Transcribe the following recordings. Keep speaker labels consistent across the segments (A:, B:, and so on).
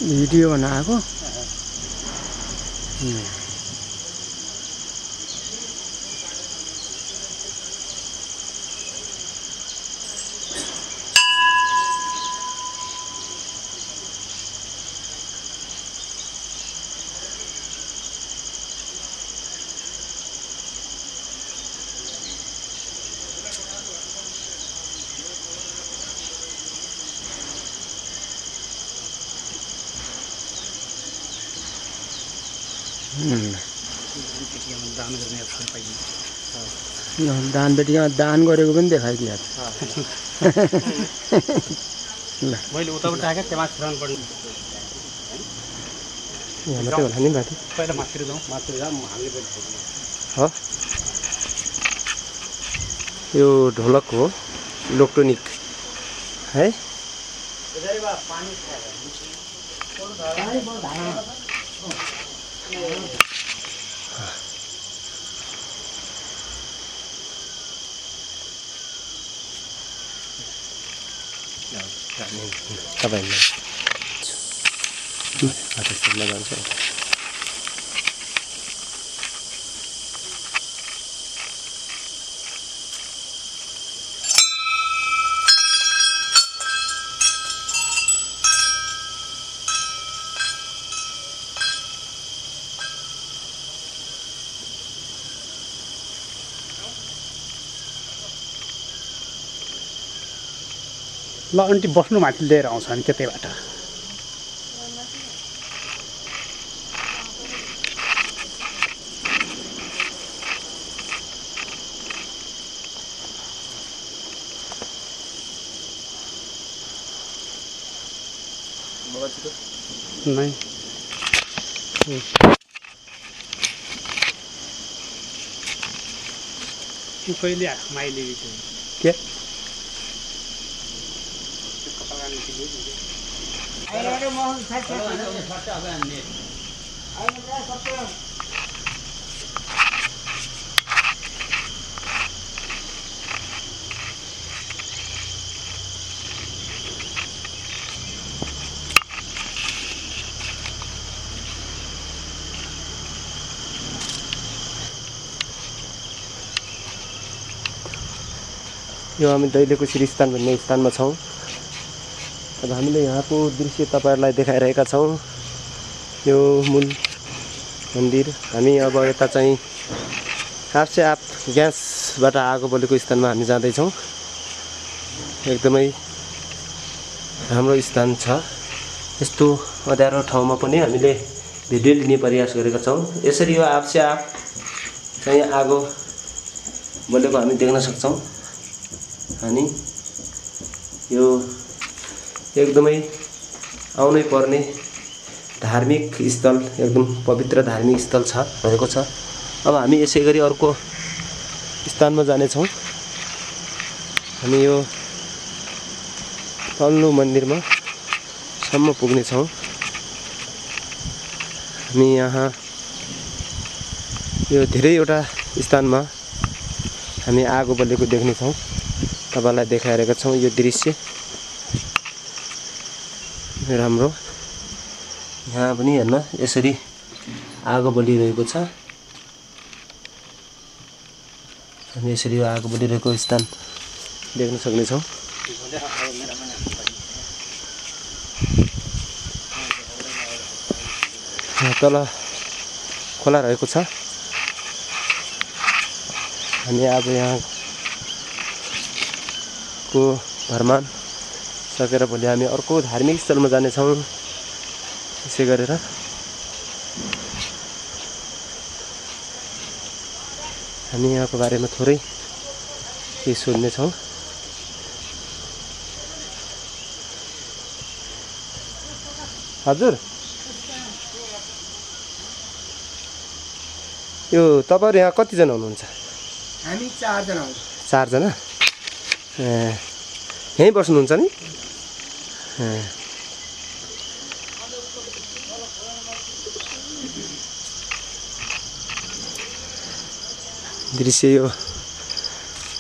A: Video बनाएको दान बेटीमा दान गरेको पनि देखाइदियो ल
B: मैले उताबाट आके त्यहाँ छिराउनु पर्ने
A: यहाँ मात्रै होला नि माथि
B: पहिला माथितिर जाउँ हामीले
A: हो यो ढोलक हो इलेक्ट्रोनिक है तपाईहरुले आदेशमा जान्छ
B: ल आन्टी बस्नु माथि लिएर आउँछ अनि त्यतैबाट नहीं कहिले माइली
A: के यो हामी दैलेको श्रीस्थान भन्ने स्थानमा छौं। अब हामीले यहाँको दृश्य तपाईहरुलाई देखाइरहेका छौं। यो मूल मन्दिर हामी अब यता चाहिँ आफसे आप ग्यासबाट आगो बलेको स्थानमा हामी जाँदै छौं। एकदमै राम्रो स्थान छ। यस्तो अँध्यारो ठाउँमा पनि हामीले भिडियो लिने प्रयास गरेका छौं। यसरी यो आफसे आप चाहिँ आगो बलेको हामी देख्न सक्छौं। अनि यो एकदमै आउनै पर्ने धार्मिक स्थल, एकदम पवित्र धार्मिक स्थल रहेको छ। अब हामी यसैगरी अर्को स्थानमा जाने छौं। हामी यो तल्लो मन्दिरमा सम्म पुग्ने छौं। हामी यहाँ यो धेरैवटा स्थानमा हामी आगो बलेको देख्ने छौं। तपाईलाई देखाइरहेका छौं यो दृश्य राम्रो। यहाँ पनि हेर्न यसरी आगो बलिरहेको छ। हामी यसरी आगो बलिरहेको स्थान देख्न सक्ने छौं। यहाँ तल खोला रहेको छ। हामी आज यहाँ को भ्रमण सकेर भोलि हामी अर्को धार्मिक स्थलमा जाने छौं। यसै गरेर हामी यहाँको बारेमा थोरै केही सोध्ने छौं। हजुर यो तपाईहरु यहाँ कति जना हुनुहुन्छ?
C: हामी 4 जना हौ।
A: 4 जना? यही बस्नुहुन्छ नि? दृश्य यो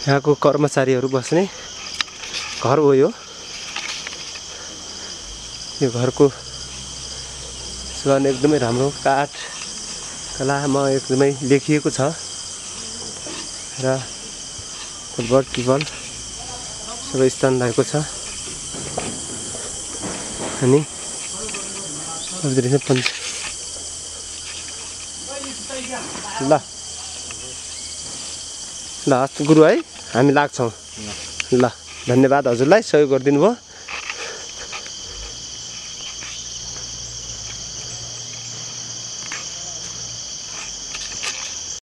A: यहाँको कर्मचारीहरू बस्ने घर हो। यो घरको गर्न एकदमै राम्रो काठ कलामा एकदमै लेखिएको छ र फुटबल टिबल सबै स्थान रहेको छ अनि ल ल हस् गुरु है हामी लाग्छौँ ल धन्यवाद हजुरलाई सहयोग गरिदिनु भयो